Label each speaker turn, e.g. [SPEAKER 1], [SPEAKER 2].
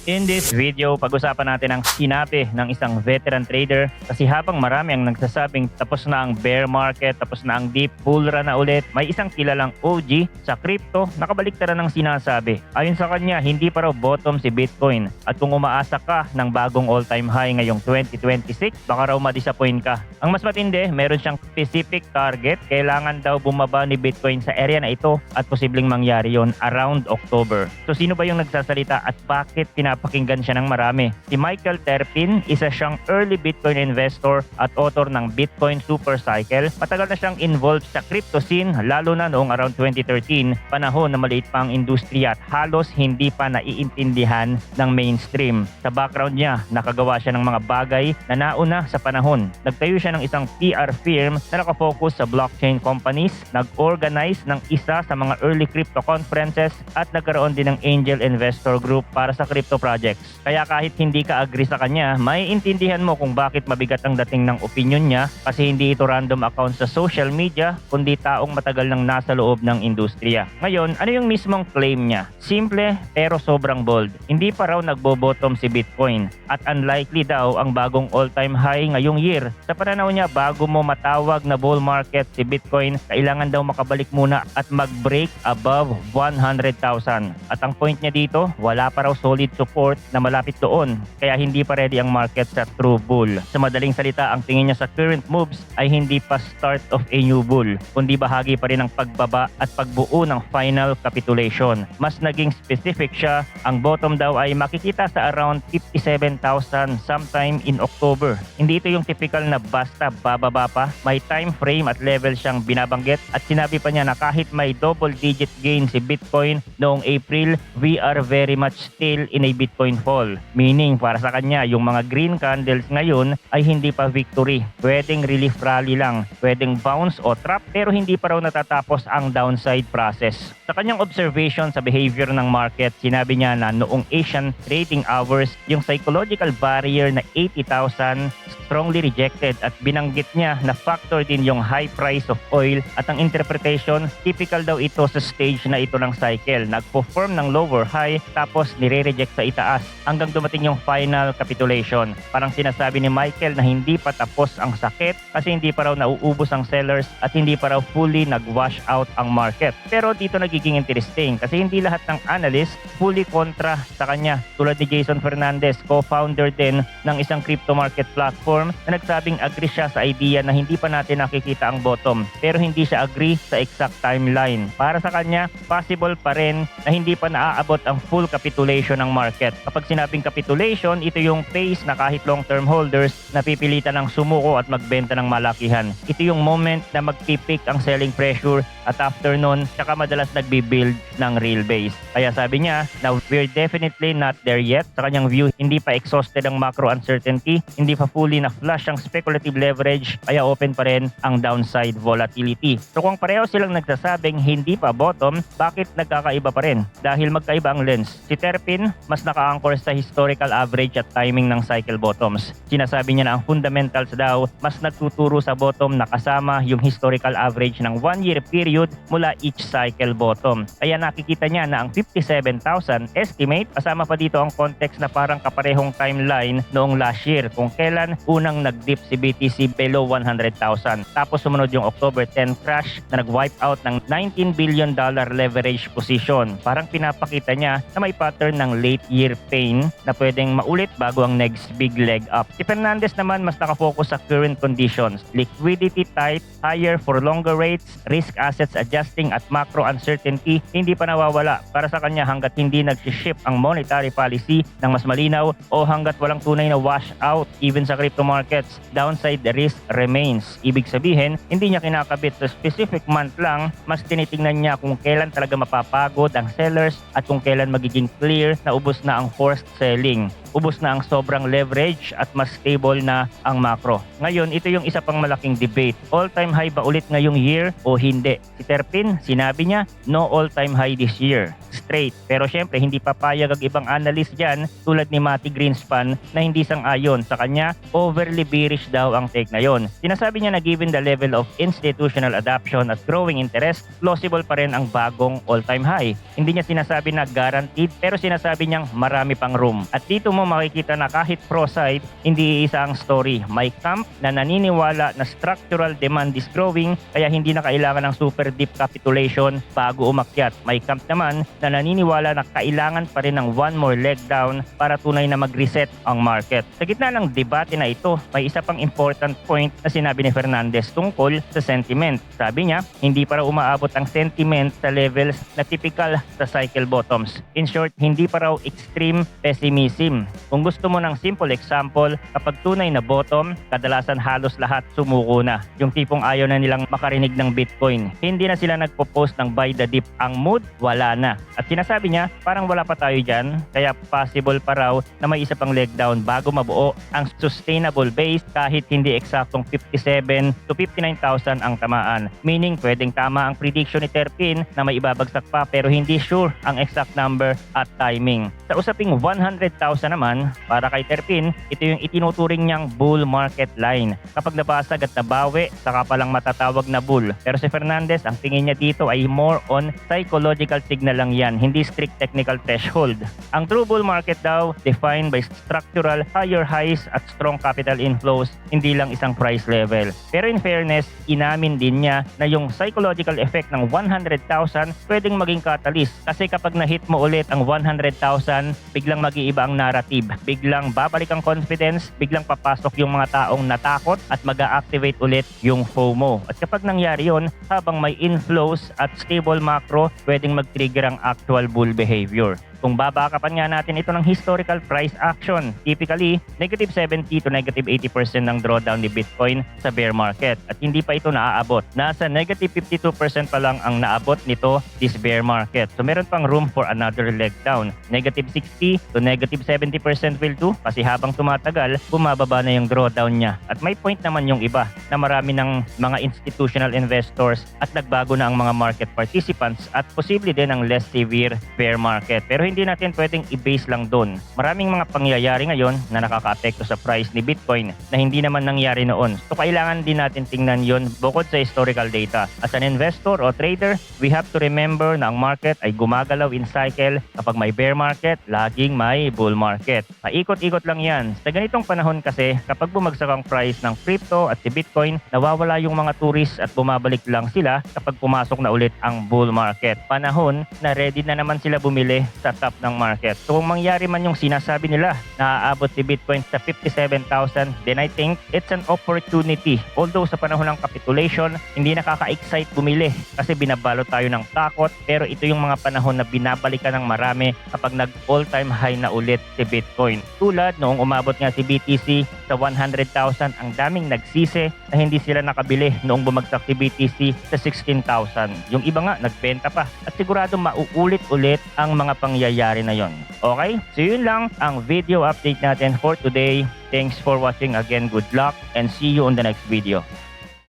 [SPEAKER 1] In this video, pag-usapan natin ang sinabi ng isang veteran trader kasi habang marami ang nagsasabing tapos na ang bear market, tapos na ang deep bull run na ulit, may isang kilalang OG sa crypto nakabaliktaran ng sinasabi. Ayon sa kanya, hindi pa raw bottom si Bitcoin at kung umaasa ka ng bagong all-time high ngayong 2026, baka raw ma-disappoint ka. Ang mas matindi, meron siyang specific target, kailangan daw bumaba ni Bitcoin sa area na ito at posibleng mangyari yon around October. So sino ba yung nagsasalita at bakit pinapakinggan siya ng marami? Si Michael Terpin, isa siyang early Bitcoin investor at author ng Bitcoin Super Cycle. Matagal na siyang involved sa crypto scene lalo na noong around 2013, panahon na maliit pa ang industriya at halos hindi pa naiintindihan ng mainstream. Sa background niya, nakagawa siya ng mga bagay na nauna sa panahon. Nagtayo siya ng isang PR firm na nakafocus sa blockchain companies, nag-organize ng isa sa mga early crypto conferences at nagkaroon din ng angel investor group para sa crypto projects. Kaya kahit hindi ka agree sa kanya, may intindihan mo kung bakit mabigat ang dating ng opinion niya kasi hindi ito random account sa social media kundi taong matagal nang nasa loob ng industriya. Ngayon, ano yung mismong claim niya? Simple pero sobrang bold. Hindi pa raw nagbo-bottom si Bitcoin at unlikely daw ang bagong all-time high ngayong year. Sa pananaw niya, bago mo matawag na bull market si Bitcoin, kailangan daw makabalik muna at mag-break above 100,000. At ang point niya dito, wala pa raw solid support na malapit doon, kaya hindi pa ready ang market sa true bull. Sa madaling salita, ang tingin niya sa current moves ay hindi pa start of a new bull, kundi bahagi pa rin ng pagbaba at pagbuo ng final capitulation. Mas naging specific siya, ang bottom daw ay makikita sa around 57,000 sometime in October. Hindi ito yung typical na basta bababa pa, may time frame at level siyang binabanggit at sinabi pa niya na kahit may double digit gain si Bitcoin noong April, we are very much still in a Bitcoin fall. Meaning, para sa kanya, yung mga green candles ngayon ay hindi pa victory. Pwedeng relief rally lang, pwedeng bounce o trap, pero hindi pa raw natatapos ang downside process. Sa kanyang observation sa behavior ng market, sinabi niya na noong Asian trading hours, yung psychological barrier na 80,000 strongly rejected at binanggit niya na factor din yung high price of oil at ang interpretation, typical daw ito sa stage na ito ng cycle. Nagpo-form ng lower high tapos nire-reject sa itaas hanggang dumating yung final capitulation. Parang sinasabi ni Michael na hindi pa tapos ang sakit kasi hindi pa raw nauubos ang sellers at hindi pa raw fully nag-wash out ang market. Pero dito nagiging interesting kasi hindi lahat ng analyst fully kontra sa kanya. Tulad ni Jason Fernandez, co-founder din ng isang crypto market platform na nagsabing agree siya sa idea na hindi pa natin nakikita ang bottom pero hindi siya agree sa exact timeline. Para sa kanya, possible pa rin na hindi pa naaabot ang full capitulation ng market. Kapag sinabing capitulation, ito yung phase na kahit long-term holders napipilitan ng sumuko at magbenta ng malakihan. Ito yung moment na magpipik ang selling pressure at after nun, saka madalas nagbibuild ng real base. Kaya sabi niya, now we're definitely not there yet. Sa kanyang view, hindi pa exhausted ang macro uncertainty, hindi pa fully na-flush ang speculative leverage, kaya open pa rin ang downside volatility. So kung pareho silang nagsasabing hindi pa bottom, bakit nagkakaiba pa rin? Dahil magkaiba ang lens. Si Terpin, mas naka-anchor sa historical average at timing ng cycle bottoms. Sinasabi niya na ang fundamentals daw, mas nagtuturo sa bottom na kasama yung historical average ng 1-year period mula each cycle bottom. Kaya nakikita niya na ang 57,000 estimate, kasama pa dito ang context na parang kaparehong timeline noong last year kung kailan unang nag-dip si BTC below 100,000. Tapos sumunod yung October 10 crash na nag-wipe out ng $19 billion leverage position. Parang pinapakita niya na may pattern ng late year pain na pwedeng maulit bago ang next big leg up. Si Fernandez naman mas nakafocus sa current conditions. Liquidity tight, higher for longer rates, risk assets adjusting at macro uncertainty hindi pa nawawala. Para sa kanya hanggat hindi nag-shift ang monetary policy ng mas malinaw o hanggat walang tunay na wash out even sa crypto markets, downside risk remains. Ibig sabihin, hindi niya kinakabit sa specific month lang, mas tinitingnan niya kung kailan talaga mapapagod ang sellers at kung kailan magiging clear na ubos na ang forced selling. ubos na ang sobrang leverage at mas stable na ang macro. Ngayon, ito yung isa pang malaking debate. All-time high ba ulit ngayong year o hindi? Si Terpin, sinabi niya, no all-time high this year. Straight. Pero syempre, hindi papayag ang ibang analyst dyan tulad ni Mati Greenspan na hindi sang-ayon. Sa kanya, overly bearish daw ang take na yon. Sinasabi niya na given the level of institutional adoption at growing interest, plausible pa rin ang bagong all-time high. Hindi niya sinasabi na guaranteed pero sinasabi niyang marami pang room. At dito mo makikita na kahit pro side, hindi iisa ang story. May camp na naniniwala na structural demand is growing kaya hindi na kailangan ng super deep capitulation bago umakyat. May camp naman na naniniwala na kailangan pa rin ng one more leg down para tunay na mag-reset ang market. Sa gitna ng debate na ito, may isa pang important point na sinabi ni Fernandez tungkol sa sentiment. Sabi niya, hindi para umaabot ang sentiment sa levels na typical sa cycle bottoms. In short, hindi pa raw extreme pessimism. Kung gusto mo ng simple example, kapag tunay na bottom, kadalasan halos lahat sumuko na. Yung tipong ayaw na nilang makarinig ng Bitcoin. Hindi na sila nagpo-post ng buy the dip. Ang mood, wala na. At sinasabi niya, parang wala pa tayo dyan, kaya possible pa raw na may isa pang leg down bago mabuo ang sustainable base kahit hindi eksaktong 57 to 59,000 ang tamaan. Meaning, pwedeng tama ang prediction ni Terpin na may ibabagsak pa pero hindi sure ang exact number at timing. Sa usaping 100,000 naman, para kay Terpin, ito yung itinuturing niyang bull market line. Kapag nabasag at nabawi, saka palang matatawag na bull. Pero si Fernandez, ang tingin niya dito ay more on psychological signal lang yan, hindi strict technical threshold. Ang true bull market daw, defined by structural higher highs at strong capital inflows, hindi lang isang price level. Pero in fairness, inamin din niya na yung psychological effect ng 100,000 pwedeng maging catalyst. Kasi kapag na-hit mo ulit ang 100,000, biglang mag-iiba ang narrative. Biglang babalik ang confidence, biglang papasok yung mga taong natakot at mag-a-activate ulit yung FOMO. At kapag nangyari yun, habang may inflows at stable macro, pwedeng mag-trigger ang actual bull behavior. Kung babakapan nga natin ito ng historical price action, typically, negative 70 to negative 80% ng drawdown ni Bitcoin sa bear market at hindi pa ito naaabot. Nasa negative 52% pa lang ang naabot nito this bear market. So meron pang room for another leg down. Negative 60 to negative 70% will do kasi habang tumatagal, bumababa na yung drawdown niya. At may point naman yung iba na marami ng mga institutional investors at nagbago na ang mga market participants at posible din ang less severe bear market. Pero hindi natin pwedeng i-base lang doon. Maraming mga pangyayari ngayon na nakaka-apekto sa price ni Bitcoin na hindi naman nangyari noon. So kailangan din natin tingnan yon bukod sa historical data. As an investor o trader, we have to remember na ang market ay gumagalaw in cycle. Kapag may bear market, laging may bull market. Paikot-ikot lang yan. Sa ganitong panahon kasi, kapag bumagsak ang price ng crypto at si Bitcoin, nawawala yung mga tourists at bumabalik lang sila kapag pumasok na ulit ang bull market. Panahon na ready na naman sila bumili sa top ng market. So kung mangyari man yung sinasabi nila na aabot si Bitcoin sa 57,000, then I think it's an opportunity. Although sa panahon ng capitulation, hindi nakaka-excite bumili kasi binabalot tayo ng takot, pero ito yung mga panahon na binabalikan ng marami kapag nag-all-time high na ulit si Bitcoin. Tulad noong umabot nga si BTC sa 100,000, ang daming nagsisi na hindi sila nakabili noong bumagsak si BTC sa 16,000. Yung iba nga nagbenta pa at sigurado mauulit-ulit ang mga pangyayari na yon. Okay? So yun lang ang video update natin for today. Thanks for watching again. Good luck and see you on the next video.